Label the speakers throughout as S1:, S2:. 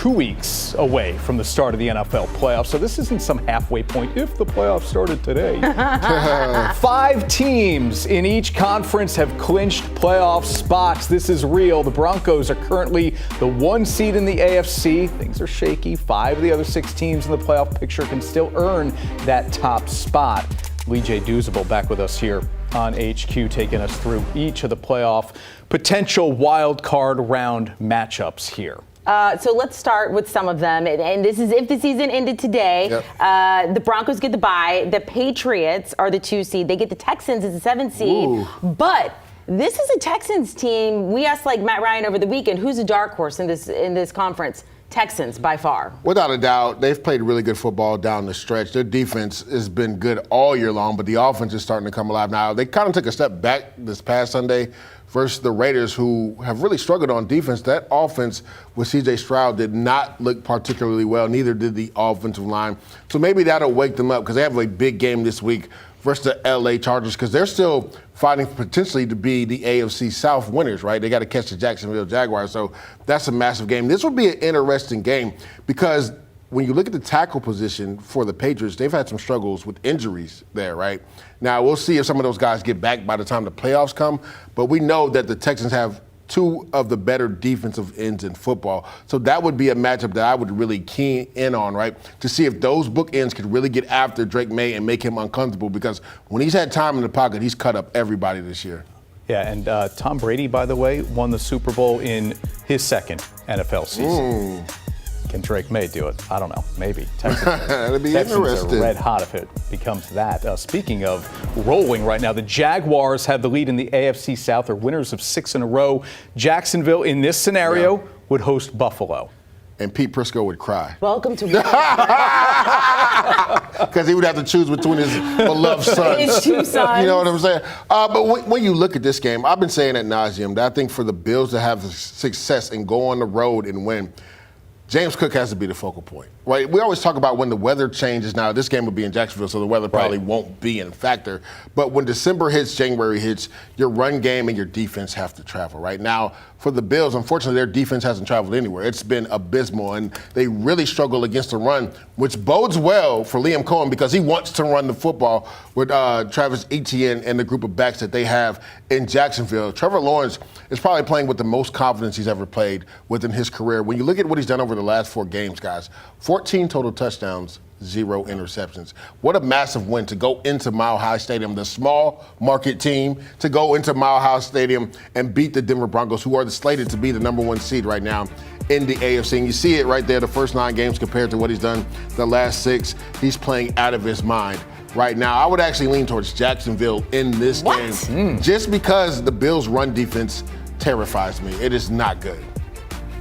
S1: 2 weeks away from the start of the NFL playoffs, so this isn't some halfway point if the playoffs started today. 5 teams in each conference have clinched playoff spots. This is real. The Broncos are currently the 1 seed in the AFC. Things are shaky. 5 of the other 6 teams in the playoff picture can still earn that top spot. Lee J. Douzable back with us here on HQ, taking us through each of the playoff potential wild card round matchups here.
S2: So let's start with some of them. And this is if the season ended today. Yep. The Broncos get the bye. The Patriots are the 2 seed. They get the Texans as the 7 seed. Ooh. But this is a Texans team. We asked Matt Ryan over the weekend, who's a dark horse in this conference? Texans by far. Without
S3: a doubt, they've played really good football down the stretch. Their defense has been good all year long, but the offense is starting to come alive now. They kind of took a step back this past Sunday versus the Raiders, who have really struggled on defense. That offense with C.J. Stroud did not look particularly well. Neither did the offensive line. So maybe that'll wake them up because they have a big game this week versus the L.A. Chargers, because they're still fighting potentially to be the AFC South winners, right? They got to catch the Jacksonville Jaguars, so that's a massive game. This will be an interesting game because when you look at the tackle position for the Patriots, they've had some struggles with injuries there, right? Now, we'll see if some of those guys get back by the time the playoffs come, but we know that the Texans have 2 of the better defensive ends in football. So that would be a matchup that I would really key in on, right? To see if those bookends could really get after Drake May and make him uncomfortable, because when he's had time in the pocket, he's cut up everybody this year.
S1: Yeah, and Tom Brady, by the way, won the Super Bowl in his 2nd NFL season. Can Drake May do it? I don't know. Maybe.
S3: That'd be
S1: Texans
S3: interesting.
S1: Are red hot if it becomes that. Speaking of rolling right now, the Jaguars have the lead in the AFC South. They're winners of 6 in a row. Jacksonville, in this scenario, would host Buffalo.
S3: And Pete Prisco would cry.
S2: Welcome to
S3: because he would have to choose between his beloved sons.
S2: His 2 sons.
S3: You know what I'm saying? But when you look at this game, I've been saying ad nauseum that I think for the Bills to have success and go on the road and win, James Cook has to be the focal point, right? We always talk about when the weather changes. Now, this game will be in Jacksonville, so the weather probably won't be a factor. But when December hits, January hits, your run game and your defense have to travel, right? Now, for the Bills, unfortunately, their defense hasn't traveled anywhere. It's been abysmal, and they really struggle against the run, which bodes well for Liam Cohen because he wants to run the football with Travis Etienne and the group of backs that they have in Jacksonville. Trevor Lawrence is probably playing with the most confidence he's ever played within his career. When you look at what he's done over the last 4 games, guys, 14 total touchdowns, 0 interceptions. What a massive win to go into Mile High Stadium, the small market team, to go into Mile High Stadium and beat the Denver Broncos, who are slated to be the number 1 seed right now in the AFC. And you see it right there, the first 9 games compared to what he's done the last 6. He's playing out of his mind right now. I would actually lean towards Jacksonville in this game just because the Bills' run defense terrifies me. It is not good.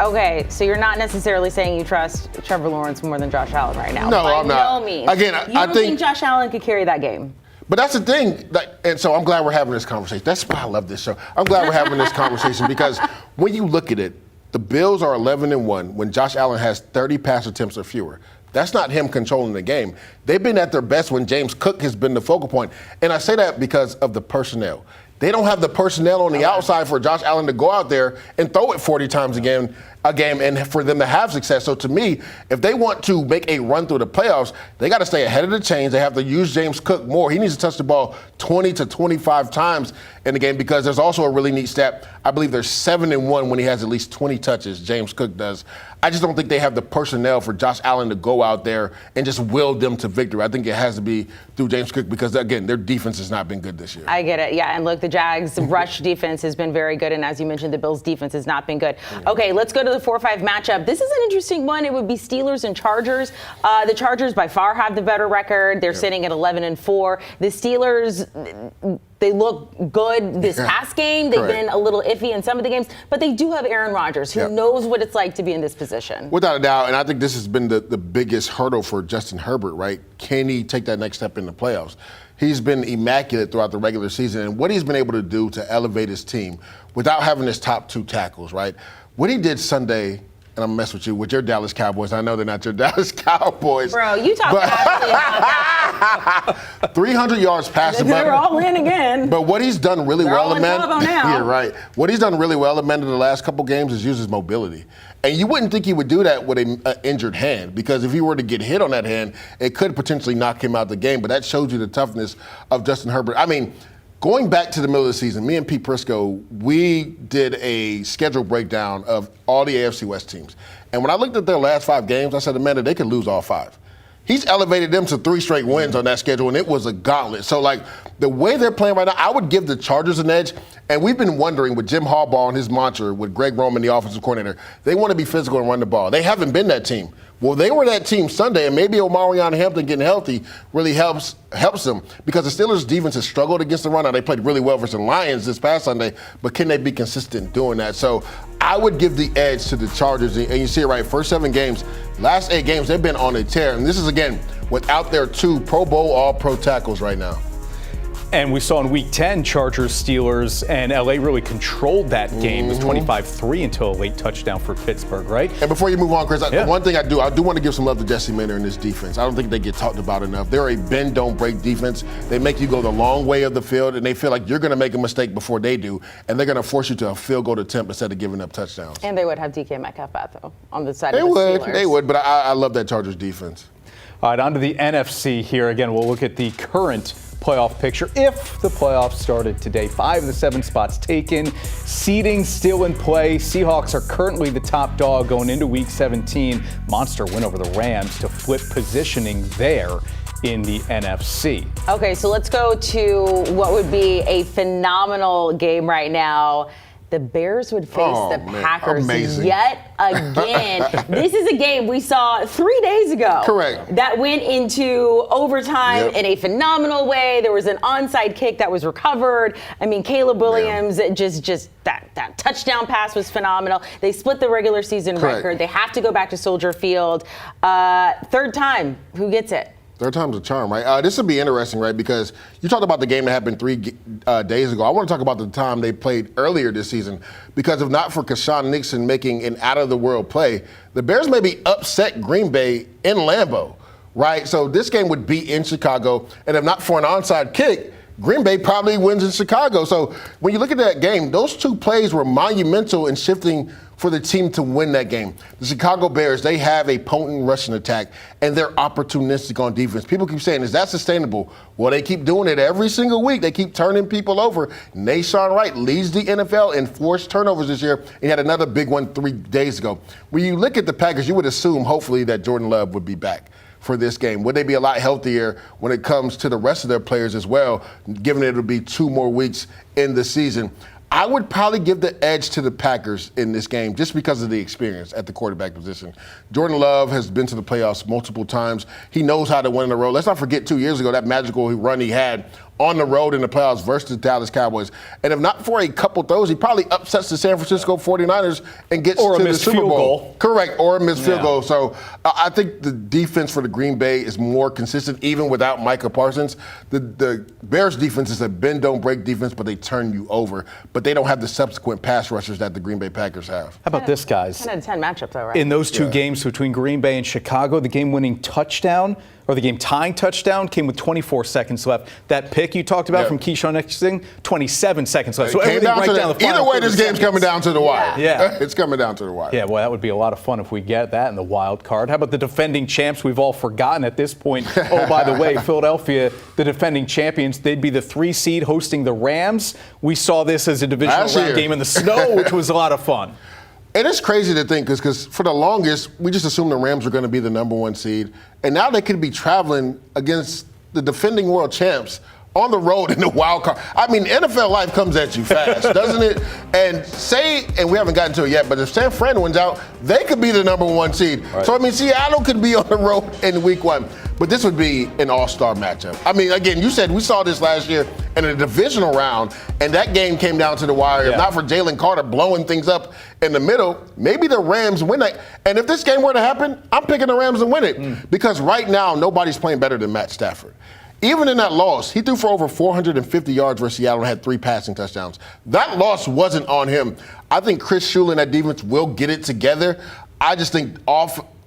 S2: Okay, so you're not necessarily saying you trust Trevor Lawrence more than Josh Allen right now.
S3: No, I'm not.
S2: No means.
S3: Again,
S2: I think Josh Allen could carry that game.
S3: But that's the thing, and so I'm glad we're having this conversation. That's why I love this show. I'm glad we're having this conversation because when you look at it, the Bills are 11-1 when Josh Allen has 30 pass attempts or fewer. That's not him controlling the game. They've been at their best when James Cook has been the focal point. And I say that because of the personnel. They don't have the personnel on the outside for Josh Allen to go out there and throw it 40 times a game and for them to have success. So to me, if they want to make a run through the playoffs, they got to stay ahead of the chains. They have to use James Cook more. He needs to touch the ball 20 to 25 times in the game because there's also a really neat stat. I believe they're 7-1 when he has at least 20 touches, James Cook does. I just don't think they have the personnel for Josh Allen to go out there and just will them to victory. I think it has to be through James Cook because, again, their defense has not been good this year.
S2: I get it, yeah. And look, the Jags' rush defense has been very good. And as you mentioned, the Bills' defense has not been good. Okay, let's go to the 4-5 matchup. This is an interesting one. It would be Steelers and Chargers. The Chargers by far have the better record. They're sitting at 11-4. The Steelers, they look good this past game. They've been a little iffy in some of the games, but they do have Aaron Rodgers, who knows what it's like to be in this position.
S3: Without a doubt, and I think this has been the biggest hurdle for Justin Herbert, right? Can he take that next step in the playoffs? He's been immaculate throughout the regular season, and what he's been able to do to elevate his team without having his top 2 tackles, right? What he did Sunday and I'm gonna mess with your Dallas Cowboys. I know they're not your Dallas Cowboys.
S2: Bro, you talk about
S3: 300 yards passing.
S2: They're all in again.
S3: But what he's done really well,
S2: now.
S3: Yeah, right. What he's done really well, Amanda, the last couple games is use his mobility. And you wouldn't think he would do that with an injured hand, because if he were to get hit on that hand, it could potentially knock him out the game. But that shows you the toughness of Justin Herbert. I mean, going back to the middle of the season, me and Pete Prisco, we did a schedule breakdown of all the AFC West teams. And when I looked at their last 5 games, I said, Amanda, they could lose all 5. He's elevated them to 3 straight wins on that schedule, and it was a gauntlet. So, like, the way they're playing right now, I would give the Chargers an edge. And we've been wondering with Jim Harbaugh and his mantra, with Greg Roman, the offensive coordinator, they want to be physical and run the ball. They haven't been that team. Well, they were that team Sunday, and maybe Omarion Hampton getting healthy really helps them, because the Steelers' defense has struggled against the run. Now, they played really well versus the Lions this past Sunday, but can they be consistent doing that? So I would give the edge to the Chargers, and you see it right, first 7 games, last 8 games, they've been on a tear. And this is, again, without their 2 Pro Bowl All-Pro tackles right now.
S1: And we saw in Week 10, Chargers, Steelers, and LA really controlled that game. It was 25-3 until a late touchdown for Pittsburgh, right? And
S3: before you move on, Chris, one thing I do want to give some love to Jesse Minter in this defense. I don't think they get talked about enough. They're a bend, don't break defense. They make you go the long way of the field, and they feel like you're going to make a mistake before they do, and they're going to force you to a field goal attempt instead of giving up touchdowns.
S2: And they would have DK Metcalf back, though, on the side of the Steelers.
S3: They would, but I love that Chargers defense.
S1: All right, on to the NFC here. Again, we'll look at the current playoff picture if the playoffs started today. 5 of the 7 spots taken. Seeding still in play. Seahawks are currently the top dog going into Week 17. Monster win over the Rams to flip positioning there in the NFC.
S2: Okay, so let's go to what would be a phenomenal game right now. The Bears would face the Packers yet again. This is a game we saw 3 days ago.
S3: Correct.
S2: That went into overtime in a phenomenal way. There was an onside kick that was recovered. I mean, Caleb Williams, just that touchdown pass was phenomenal. They split the regular season record. They have to go back to Soldier Field. Third time, who gets it?
S3: Third time's a charm, right? This would be interesting, right? Because you talked about the game that happened 3 days ago. I want to talk about the time they played earlier this season. Because if not for Keshawn Nixon making an out-of-the-world play, the Bears maybe upset Green Bay in Lambeau, right? So this game would be in Chicago. And if not for an onside kick, Green Bay probably wins in Chicago. So when you look at that game, those 2 plays were monumental in shifting for the team to win that game. The Chicago Bears, they have a potent rushing attack, and they're opportunistic on defense. People keep saying, is that sustainable? Well, they keep doing it every single week. They keep turning people over. Nashon Wright leads the NFL in forced turnovers this year. He had another big one 3 days ago. When you look at the Packers, you would assume, hopefully, that Jordan Love would be back for this game. Would they be a lot healthier when it comes to the rest of their players as well, given it'll be 2 more weeks in the season? I would probably give the edge to the Packers in this game just because of the experience at the quarterback position. Jordan Love has been to the playoffs multiple times. He knows how to win in the road. Let's not forget 2 years ago that magical run he had on the road in the playoffs versus the Dallas Cowboys. And if not for a couple throws, he probably upsets the San Francisco 49ers and gets to the Super Bowl. Correct, or a missed field goal. So I think the defense for the Green Bay is more consistent even without Micah Parsons. The Bears defense is a bend, don't break defense, but they turn you over. But they don't have the subsequent pass rushers that the Green Bay Packers have.
S1: How about this, guys?
S2: 10 out of 10 matchup, though, right?
S1: In those 2 games between Green Bay and Chicago, the game-winning touchdown or the game-tying touchdown came with 24 seconds left. That pick you talked about from Keyshawn Nixon, 27 seconds left. So everything right down the final.
S3: Either way, this game's coming down to the wire.
S1: Yeah.
S3: It's coming down to the wire.
S1: Yeah, well, that would be a lot of fun if we get that in the wild card. How about the defending champs? We've all forgotten at this point. Oh, by the way, Philadelphia, the defending champions, they'd be the 3 seed hosting the Rams. We saw this as a divisional round game in the snow, which was a lot of fun.
S3: And it's crazy to think because for the longest, we just assumed the Rams were going to be the number 1 seed. And now they could be traveling against the defending world champs on the road in the wild card. I mean, NFL life comes at you fast, doesn't it? And we haven't gotten to it yet, but if San Fran wins out, they could be the number 1 seed. Right. So, I mean, Seattle could be on the road in Week 1. But this would be an all-star matchup. I mean, again, you said we saw this last year in a divisional round, and that game came down to the wire. If not for Jalen Carter blowing things up in the middle, maybe the Rams win that. And if this game were to happen, I'm picking the Rams to win it. Because right now, nobody's playing better than Matt Stafford. Even in that loss, he threw for over 450 yards versus Seattle and had 3 passing touchdowns. That loss wasn't on him. I think Chris Shula and that defense will get it together. I just think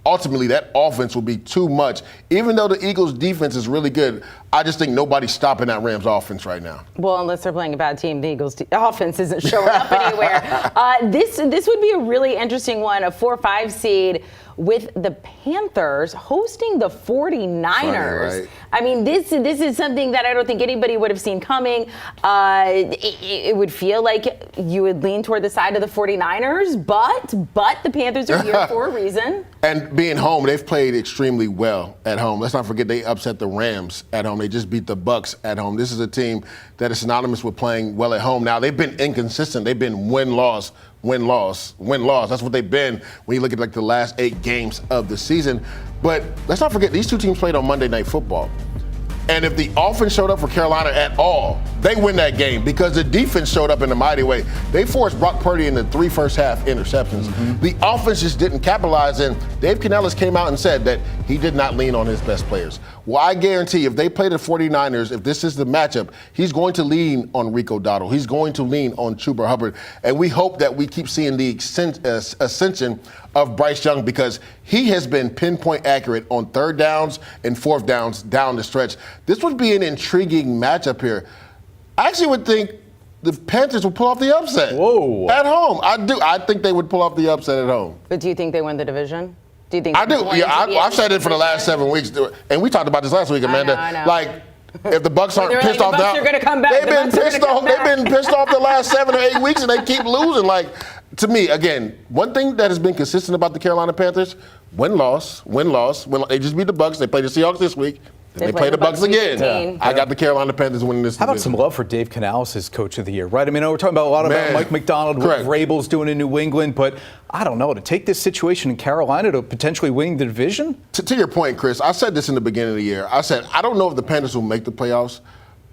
S3: ultimately that offense will be too much. Even though the Eagles' defense is really good, I just think nobody's stopping that Rams offense right now.
S2: Well, unless they're playing a bad team, the Eagles' offense isn't showing up anywhere. This would be a really interesting one, a 4-5 seed with the Panthers hosting the 49ers.
S3: Funny, right?
S2: I mean, this is something that I don't think anybody would have seen coming. It would feel like you would lean toward the side of the 49ers, but the Panthers are here for a reason.
S3: And being home, they've played extremely well at home. Let's not forget they upset the Rams at home. They just beat the Bucs at home. This is a team that is synonymous with playing well at home. Now, they've been inconsistent. They've been win-loss. That's what they've been when you look at like the last 8 games of the season. But let's not forget, these two teams played on Monday Night Football. And if the offense showed up for Carolina at all, they win that game because the defense showed up in a mighty way. They forced Brock Purdy into 3 first-half interceptions. The offense just didn't capitalize, and Dave Canellis came out and said that he did not lean on his best players. Well, I guarantee if they play the 49ers, if this is the matchup, he's going to lean on Rico Dowdle. He's going to lean on Chuba Hubbard. And we hope that we keep seeing the ascension of Bryce Young because he has been pinpoint accurate on 3rd downs and 4th downs down the stretch. This would be an intriguing matchup here. I actually would think the Panthers would pull off the upset.
S1: Whoa.
S3: At home. I think they would pull off the upset at home.
S2: But do you think they win the division? Do you think
S3: I do. Yeah, I've said it for the last 7 weeks, and we talked about this last week, Amanda.
S2: I know.
S3: Like, if the Bucs aren't pissed off,
S2: Bucs are gonna come back.
S3: They've been pissed off the last 7 or 8 weeks, and they keep losing. Like, to me, again, one thing that has been consistent about the Carolina Panthers: win-loss. They just beat the Bucs. They played the Seahawks this week. They play the Bucs again.
S2: Yeah.
S3: I got the Carolina Panthers winning this.
S1: How about some love for Dave Canales as Coach of the Year, right? I mean, we're talking about a lot about Mike McDonald, what Vrabel's doing in New England, but I don't know, to take this situation in Carolina to potentially winning the division?
S3: To your point, Chris, I said this in the beginning of the year. I said, I don't know if the Panthers will make the playoffs,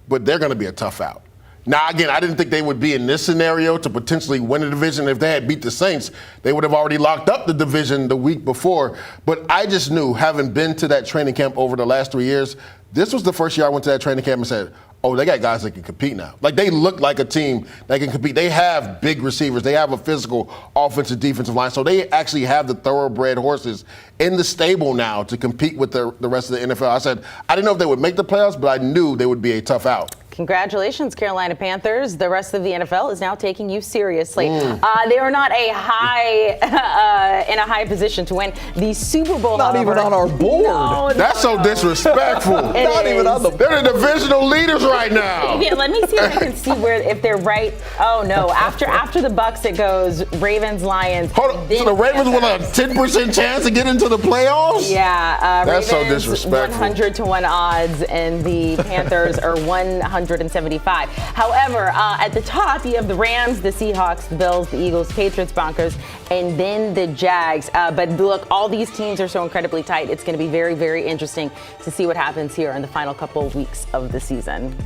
S3: but they're going to be a tough out. Now, again, I didn't think they would be in this scenario to potentially win the division. If they had beat the Saints, they would have already locked up the division the week before. But I just knew, having been to that training camp over the last 3 years, this was the first year I went to that training camp and said, oh, they got guys that can compete now. Like, they look like a team that can compete. They have big receivers. They have a physical offensive, defensive line. So they actually have the thoroughbred horses in the stable now to compete with the rest of the NFL. I said, I didn't know if they would make the playoffs, but I knew they would be a tough out.
S2: Congratulations, Carolina Panthers. The rest of the NFL is now taking you seriously. They are not in a high position to win the Super Bowl.
S1: Not even on our board.
S2: No,
S3: That's so disrespectful.
S1: Not even on the board.
S3: They're the divisional leaders right now.
S2: Yeah, let me see if I can see if they're right. Oh no! After the Bucs, it goes Ravens, Lions.
S3: Hold on. So the Ravens with a 10% chance to get into the playoffs?
S2: Yeah.
S3: That's
S2: Ravens,
S3: so disrespectful.
S2: 100-1 odds, and the Panthers are 175. However, at the top, you have the Rams, the Seahawks, the Bills, the Eagles, Patriots, Broncos, and then the Jags. But look, all these teams are so incredibly tight. It's going to be very, very interesting to see what happens here in the final couple of weeks of the season.